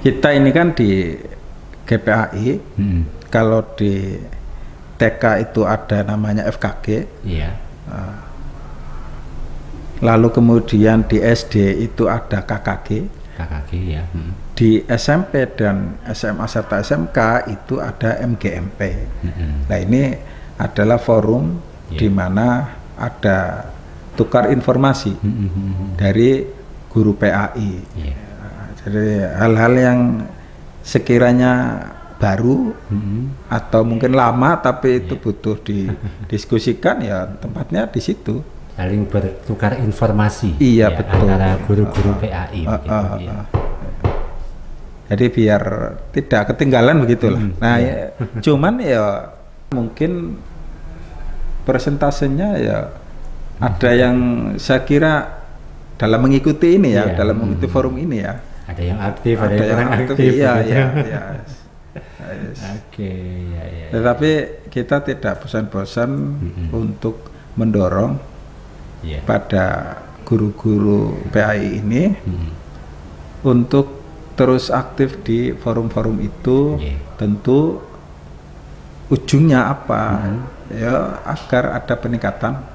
Kita ini kan di GPAI, kalau di TK itu ada namanya FKG, lalu kemudian di SD itu ada KKG, ya. Di SMP dan SMA serta SMK itu ada MGMP. Nah ini adalah forum di mana ada tukar informasi dari guru PAI. Jadi hal-hal yang sekiranya baru atau mungkin lama tapi itu butuh didiskusikan, ya tempatnya di situ. Saling bertukar informasi. Iya, betul. Antara guru-guru PAI. Jadi biar tidak ketinggalan begitulah. Nah, cuman ya mungkin persentasenya ya ada yang saya kira dalam mengikuti ini ya, dalam mengikuti forum ini ya. Ada yang aktif, ada yang kurang aktif. Iya. Oke, ya. Tetapi kita tidak bosan-bosan untuk mendorong pada guru-guru PAI ini untuk terus aktif di forum-forum itu. Tentu ujungnya apa? Ya agar ada peningkatan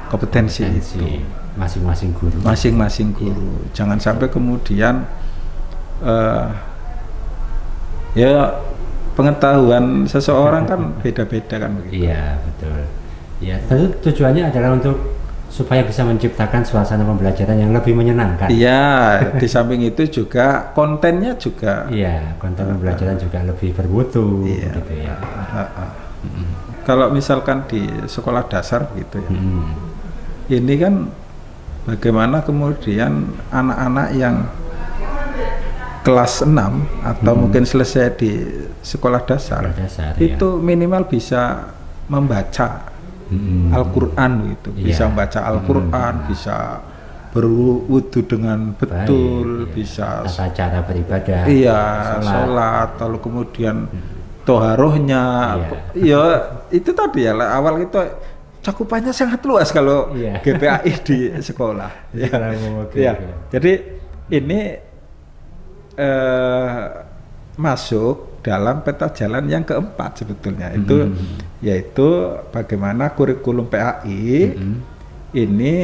kompetensi itu. Masing-masing guru. Jangan sampai kemudian ya pengetahuan seseorang kan beda-beda kan begitu. Iya, betul. Ya, tentu tujuannya adalah untuk supaya bisa menciptakan suasana pembelajaran yang lebih menyenangkan. Iya, di samping itu juga kontennya juga. Iya, konten pembelajaran juga lebih bermutu. Iya. Gitu ya. Kalau misalkan di sekolah dasar gitu ya, ini kan bagaimana kemudian anak-anak yang kelas 6 atau mungkin selesai di sekolah dasar itu minimal bisa membaca Al-Quran gitu, bisa membaca Al-Quran, bisa berwudu dengan betul, bisa tata cara beribadah, sholat, lalu kemudian toharohnya, ya itu tadi ya awal itu cakupannya sangat luas kalau GPAI di sekolah. Jadi ini masuk dalam peta jalan yang keempat sebetulnya, itu yaitu bagaimana kurikulum PAI ini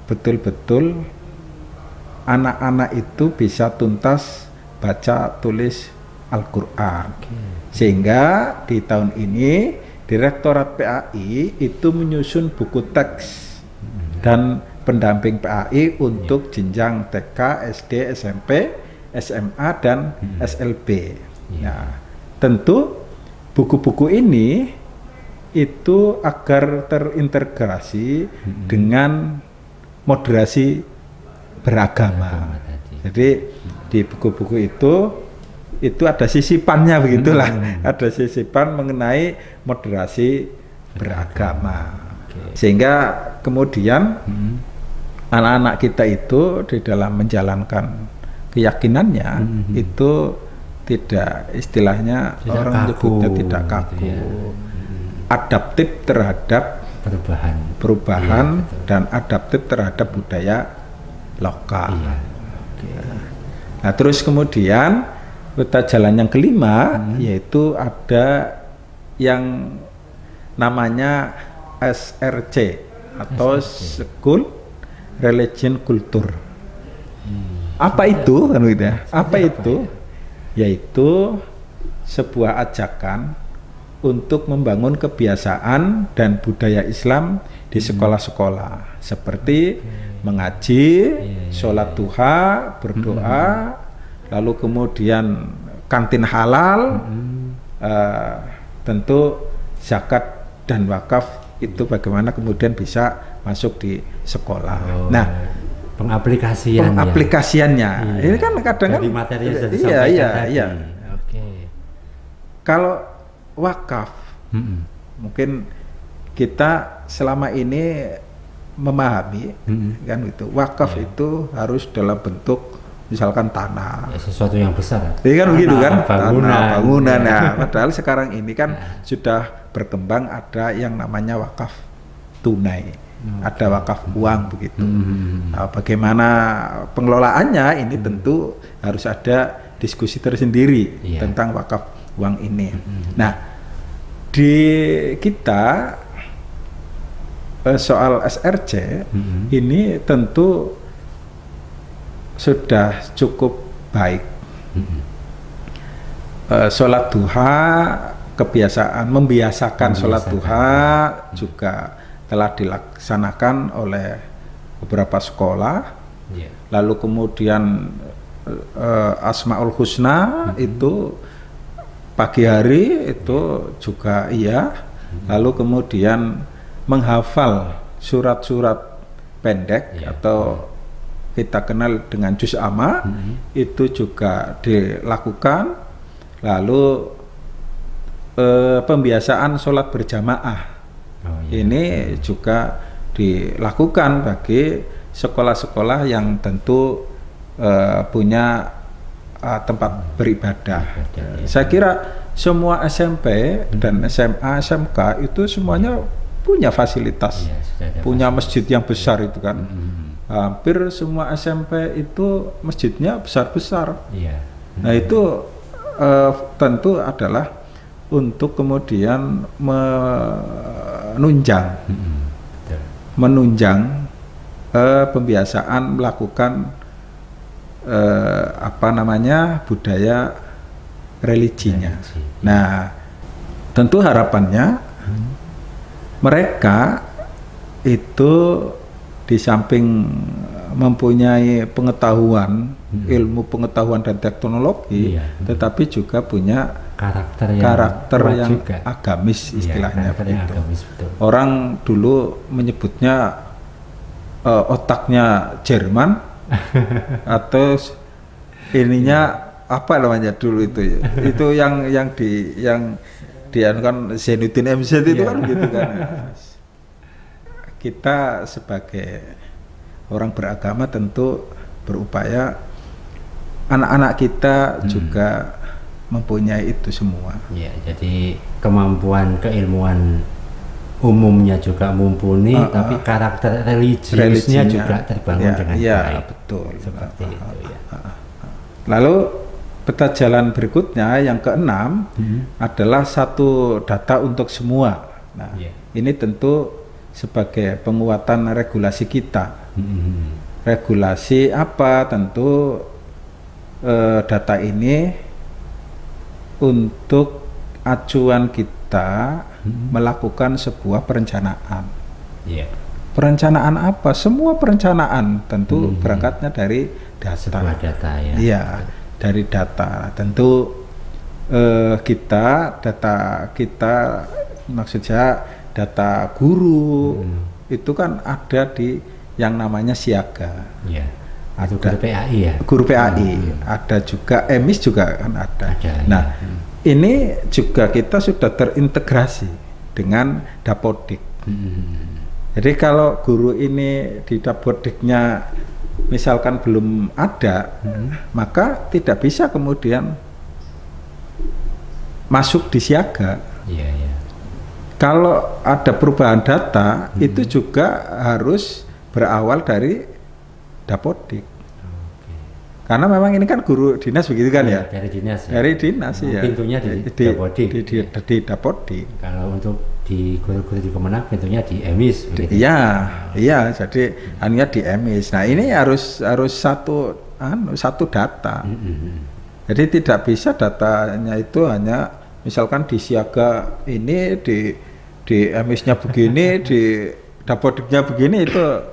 betul-betul anak-anak itu bisa tuntas baca tulis Al-Quran. Sehingga di tahun ini Direktorat PAI itu menyusun buku teks dan pendamping PAI untuk jenjang TK, SD, SMP, SMA, dan SLB. Nah, tentu buku-buku ini itu agar terintegrasi dengan moderasi beragama. Jadi di buku-buku itu ada sisipannya begitulah, ada sisipan mengenai moderasi beragama. Sehingga kemudian anak-anak kita itu di dalam menjalankan keyakinannya itu tidak, istilahnya orang menyebutnya tidak kaku, adaptif terhadap perubahan dan adaptif terhadap budaya lokal. Nah, terus kemudian peta jalan yang kelima yaitu ada yang namanya SRC atau School Religion Culture. Apa itu kan gitu ya? Apa itu? Yaitu sebuah ajakan untuk membangun kebiasaan dan budaya Islam di sekolah-sekolah, seperti mengaji, sholat duha, berdoa, lalu kemudian kantin halal, tentu zakat dan wakaf itu bagaimana kemudian bisa masuk di sekolah. Nah, pengaplikasiannya ini kan kadang dari materi yang sudah disampaikan tadi. Kalau wakaf mungkin kita selama ini memahami kan itu wakaf itu harus dalam bentuk misalkan tanah, sesuatu yang besar. Ini kan begitu kan, bangunan. Nah, padahal sekarang ini kan sudah berkembang ada yang namanya wakaf tunai. ada wakaf uang begitu. Nah, bagaimana pengelolaannya ini tentu harus ada diskusi tersendiri tentang wakaf uang ini. Nah, di kita soal SRC ini tentu sudah cukup baik. Sholat duha, kebiasaan membiasakan sholat duha juga telah dilaksanakan oleh beberapa sekolah. Lalu kemudian Asmaul Husna itu pagi hari itu juga lalu kemudian menghafal surat-surat pendek atau kita kenal dengan juz amma itu juga dilakukan. Lalu pembiasaan sholat berjamaah ini juga dilakukan bagi sekolah-sekolah yang tentu punya tempat beribadah. Saya kira semua SMP dan SMA, SMK itu semuanya punya fasilitas, punya masjid yang besar itu kan. Hampir semua SMP itu masjidnya besar-besar. Nah itu tentu adalah untuk kemudian menunjang pembiasaan melakukan budaya religinya. Nah, tentu harapannya mereka itu di samping mempunyai pengetahuan, ilmu pengetahuan dan teknologi, tetapi juga punya karakter yang agamis istilahnya. Orang dulu menyebutnya otaknya Jerman atau ininya apa namanya dulu itu yang kan Zainuddin MZ itu kan gitu kan. Kita sebagai orang beragama tentu berupaya anak-anak kita juga mempunyai itu semua. Jadi kemampuan keilmuan umumnya juga mumpuni, tapi karakter religiusnya juga terbangun dengan baik. Betul. Seperti itu ya. Lalu peta jalan berikutnya yang keenam adalah satu data untuk semua. Nah, ini tentu sebagai penguatan regulasi kita. Regulasi apa? Tentu data ini untuk acuan kita melakukan sebuah perencanaan. Perencanaan apa? Semua perencanaan tentu berangkatnya dari data. Sebuah data ya. Iya, dari data. Tentu data kita maksudnya data guru itu kan ada di yang namanya siaga. Ada guru PAI ya. Guru PAI, ada juga EMIS juga kan ada. Nah, ini juga kita sudah terintegrasi dengan Dapodik. Jadi kalau guru ini di Dapodiknya misalkan belum ada, maka tidak bisa kemudian masuk di siaga. Kalau ada perubahan data, itu juga harus berawal dari Dapodik. Karena memang ini kan guru dinas begitu kan ya? Dari dinas. Dari dinas ya. Pintunya di Dapodik. Di Dapodik. Kalau untuk di guru-guru di Kemenang pintunya di EMIS. Iya. Jadi hanya di EMIS. Nah ini harus satu data. Jadi tidak bisa datanya itu hanya misalkan di siaga ini di EMIS-nya begini, di Dapodiknya begini itu.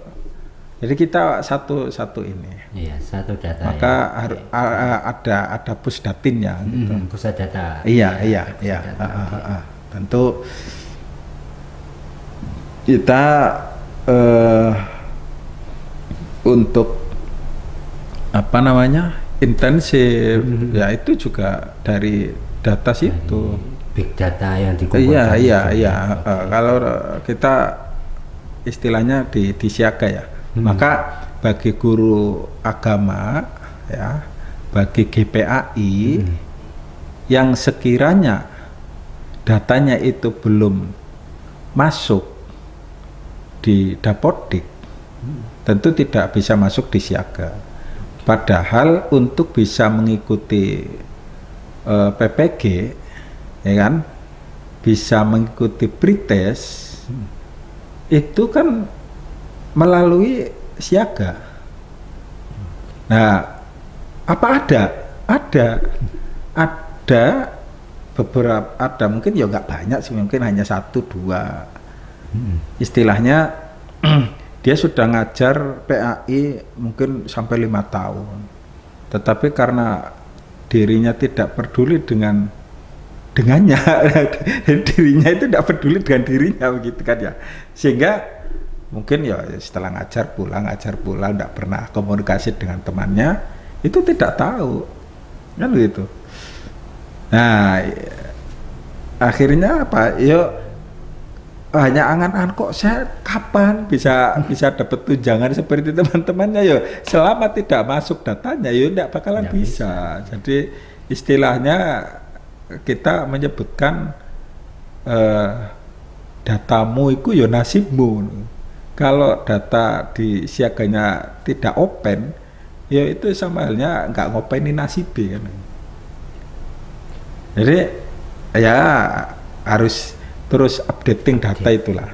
Jadi kita satu ini. Iya, satu data. Maka ada pusdatinnya. Gitu. Pusat data. Iya. Tentu kita untuk intensif, ya itu juga dari data situ. Big data yang dikumpulkan. Iya. Kalau kita istilahnya di siaga ya. Maka bagi guru agama ya, bagi GPAI yang sekiranya datanya itu belum masuk di Dapodik tentu tidak bisa masuk di siaga. Padahal untuk bisa mengikuti PPG, ya kan, bisa mengikuti pretest itu kan melalui siaga. Nah, apa ada? Ada beberapa, ada mungkin ya nggak banyak sih, mungkin hanya 1-2. Istilahnya dia sudah ngajar PAI mungkin sampai 5 tahun, tetapi karena dirinya tidak peduli dengannya dirinya itu tidak peduli dengan dirinya, begitu kan ya, sehingga mungkin ya setelah ngajar pulang tidak pernah komunikasi dengan temannya, itu tidak tahu kan begitu. Nah, akhirnya apa, yuk hanya angan-angan, kok saya kapan bisa dapat tunjangan seperti teman-temannya, ya selama tidak masuk datanya ya tidak bakalan bisa. Jadi istilahnya kita menyebutkan datamu itu ya nasibmu. Kalau data di siaganya tidak open, ya itu sama halnya nggak ngopenin nasibnya kan. Jadi ya harus terus updating data itulah.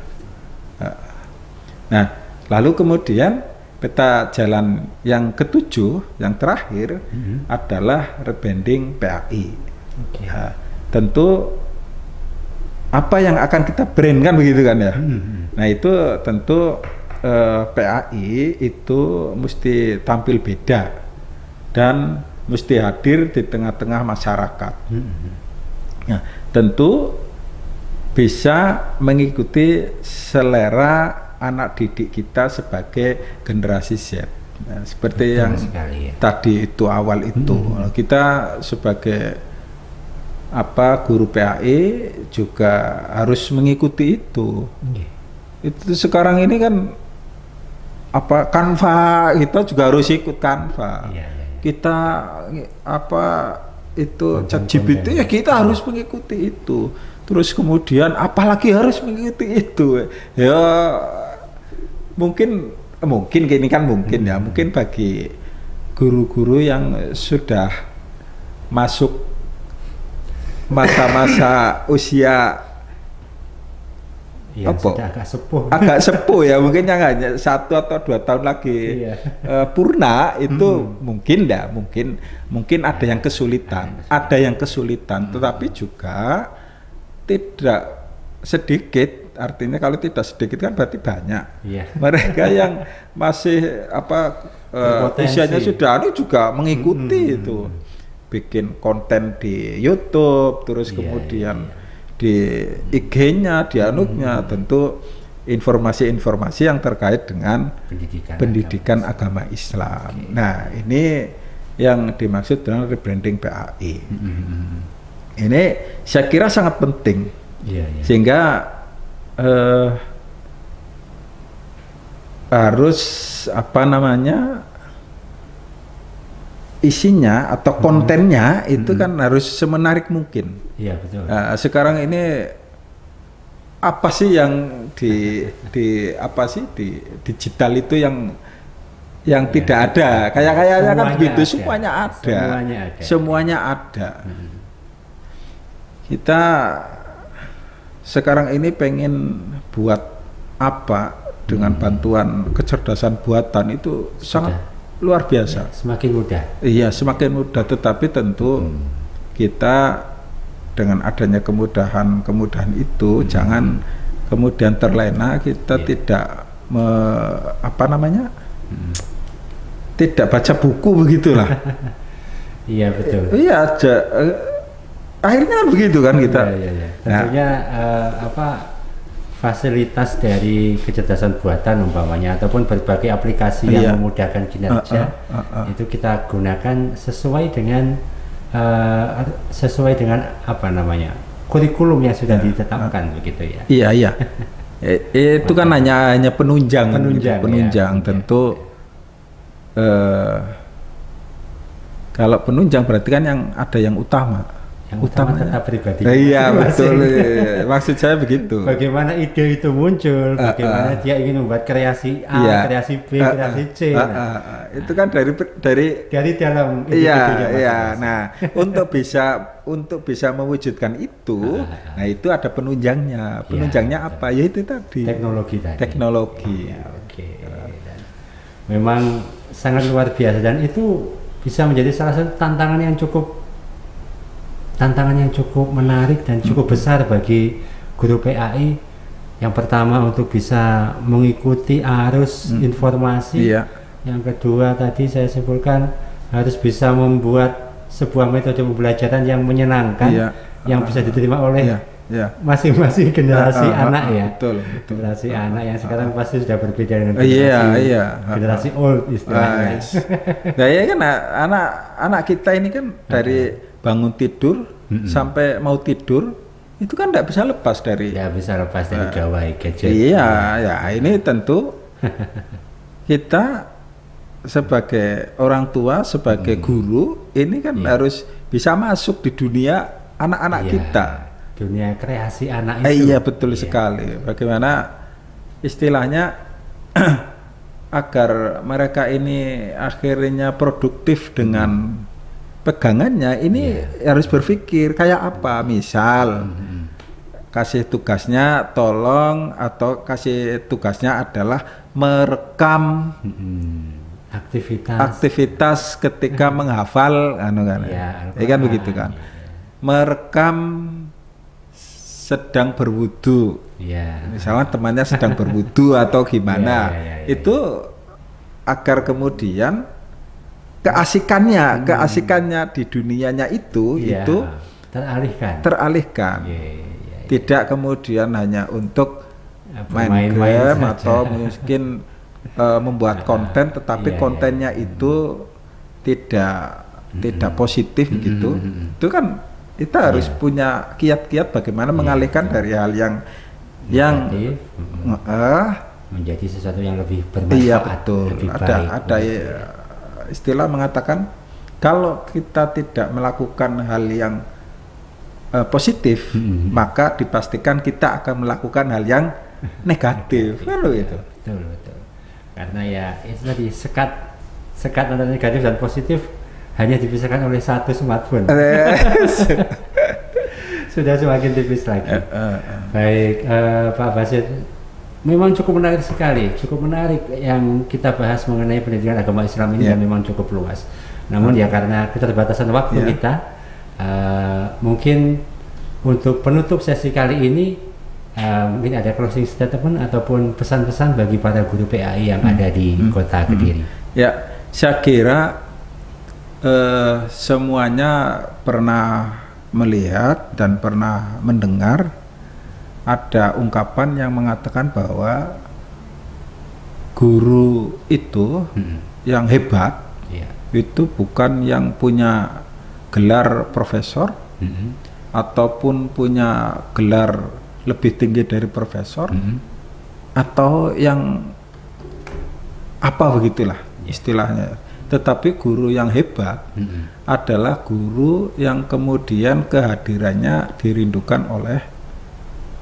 Nah, lalu kemudian peta jalan yang ketujuh, yang terakhir adalah rebranding PAI. Nah, tentu apa yang akan kita brandkan begitu kan ya. Nah, itu tentu PAI itu mesti tampil beda dan mesti hadir di tengah-tengah masyarakat. Nah, tentu bisa mengikuti selera anak didik kita sebagai generasi Z. Nah, seperti betul yang tadi itu awal itu, kita sebagai guru PAI juga harus mengikuti itu. Itu sekarang ini kan Canva, kita juga harus ikut Canva. Kita itu ChatGPT, ya kita harus mengikuti itu. Terus kemudian apalagi harus mengikuti itu, ya mungkin gini kan, mungkin ya, mungkin bagi guru-guru yang sudah masuk masa-masa usia agak sepuh ya, mungkin yang hanya 1 atau 2 tahun lagi purna itu mungkin ada yang kesulitan, tetapi juga tidak sedikit, artinya kalau tidak sedikit kan berarti banyak. Mereka yang masih usianya sudah juga mengikuti itu, bikin konten di YouTube, terus kemudian di IG-nya, di anutnya, tentu informasi-informasi yang terkait dengan pendidikan agama Islam. Nah, ini yang dimaksud dengan rebranding PAI. Ini saya kira sangat penting, sehingga harus isinya atau kontennya itu kan harus semenarik mungkin. Iya, betul. Sekarang ini apa sih yang di digital itu yang tidak ada, kayaknya kan begitu, semuanya ada. Kita sekarang ini pengen buat apa dengan bantuan kecerdasan buatan itu sangat luar biasa. Semakin mudah. Iya, semakin mudah, tetapi tentu kita dengan adanya kemudahan itu jangan kemudian terlena, kita tidak tidak baca buku begitulah. Iya, betul. Iya, akhirnya kan begitu kan kita. Tentunya fasilitas dari kecerdasan buatan umpamanya ataupun berbagai aplikasi yang memudahkan kinerja itu kita gunakan sesuai dengan kurikulum yang sudah ditetapkan begitu ya. Iya. Itu kan hanya penunjang tentu. Kalau penunjang berarti kan yang ada yang utama. yang utama tetap pribadi. Iya betul, maksud saya begitu. Bagaimana ide itu muncul, bagaimana dia ingin membuat kreasi A, kreasi B, kreasi C. Itu kan dari dalam. Iya. Nah, untuk bisa mewujudkan itu, nah itu ada penunjangnya. Penunjangnya apa? Ya itu tadi. Teknologi. Ya, oke. Dan memang sangat luar biasa dan itu bisa menjadi salah satu tantangan yang cukup menarik dan cukup besar bagi guru PAI. Yang pertama untuk bisa mengikuti arus informasi. Yang kedua tadi saya simpulkan harus bisa membuat sebuah metode pembelajaran yang menyenangkan, yang bisa diterima oleh masing-masing generasi anak ya. Betul. Generasi anak yang sekarang pasti sudah berbeda dengan generasi old istilahnya. Nah ya kan anak kita ini kan dari bangun tidur sampai mau tidur itu kan tidak bisa lepas dari gawai gadget. Ini tentu kita sebagai orang tua, sebagai guru ini kan harus bisa masuk di dunia anak-anak kita. Dunia kreasi anak itu. Iya betul sekali. Bagaimana istilahnya agar mereka ini akhirnya produktif dengan pegangannya ini harus berpikir kayak apa. Misal kasih tugasnya kasih tugasnya adalah merekam aktivitas ketika menghafal kan begitu kan. Merekam sedang berwudu. Misalnya temannya sedang berwudu atau gimana. Itu agar kemudian keasikannya di dunianya itu teralihkan. Tidak kemudian hanya untuk main game atau mungkin membuat konten, tetapi kontennya itu tidak positif gitu. Itu kan kita harus punya kiat-kiat bagaimana mengalihkan dari hal yang menjadi sesuatu yang lebih bermanfaat. Iya betul. Ada istilah mengatakan kalau kita tidak melakukan hal yang positif, maka dipastikan kita akan melakukan hal yang negatif. Betul. Karena ya itu tadi sekat antara negatif dan positif hanya dipisahkan oleh satu smartphone. Sudah semakin tipis lagi. Baik, Pak Basit, memang cukup menarik sekali, cukup menarik yang kita bahas mengenai pendidikan agama Islam ini dan memang cukup luas. Namun ya karena keterbatasan waktu kita, mungkin untuk penutup sesi kali ini mungkin ada closing statement ataupun pesan-pesan bagi para guru PAI yang ada di Kota Kediri. Ya, saya kira semuanya pernah melihat dan pernah mendengar ada ungkapan yang mengatakan bahwa guru itu yang hebat itu bukan yang punya gelar profesor ataupun punya gelar lebih tinggi dari profesor atau yang apa begitulah istilahnya. Tetapi guru yang hebat adalah guru yang kemudian kehadirannya dirindukan oleh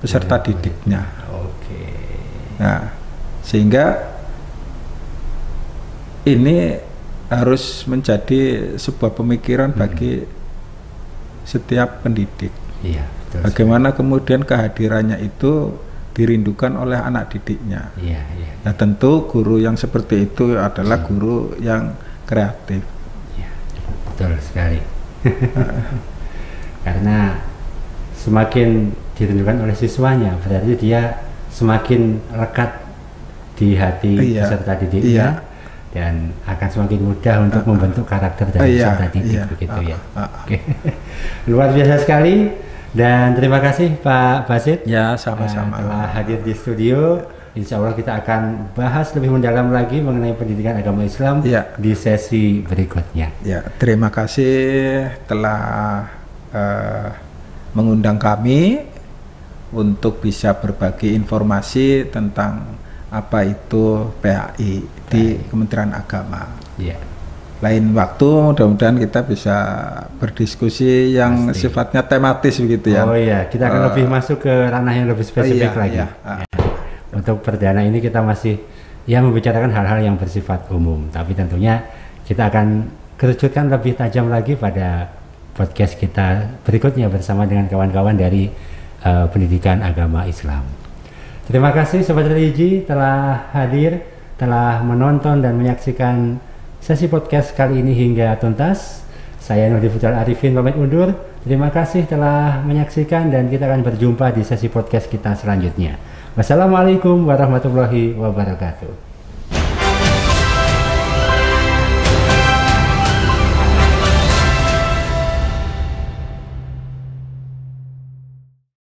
peserta didiknya. Nah, sehingga ini harus menjadi sebuah pemikiran bagi setiap pendidik. Bagaimana kemudian kehadirannya itu dirindukan oleh anak didiknya. Nah, tentu guru yang seperti itu adalah guru yang kreatif. Betul sekali. Karena semakin dirindukan oleh siswanya, berarti dia semakin lekat di hati peserta didiknya dan akan semakin mudah untuk membentuk karakter dari peserta didik begitu ya. Luar biasa sekali dan terima kasih Pak Basit. Ya, sama-sama. Telah hadir di studio. Insya Allah kita akan bahas lebih mendalam lagi mengenai pendidikan agama Islam di sesi berikutnya. Ya, terima kasih telah mengundang kami untuk bisa berbagi informasi tentang apa itu PAI di Kementerian Agama. lain waktu mudah-mudahan kita bisa berdiskusi yang sifatnya tematis begitu ya. Oh iya, kita akan lebih masuk ke ranah yang lebih spesifik lagi. Ya. Untuk perdana ini kita masih membicarakan hal-hal yang bersifat umum, tapi tentunya kita akan kerucutkan lebih tajam lagi pada podcast kita berikutnya bersama dengan kawan-kawan dari pendidikan agama Islam. Terima kasih Sobat Religi telah hadir, telah menonton dan menyaksikan sesi podcast kali ini hingga tuntas. Saya Nurdi Futsal Arifin pamit undur. Terima kasih telah menyaksikan dan kita akan berjumpa di sesi podcast kita selanjutnya. Wassalamualaikum warahmatullahi wabarakatuh.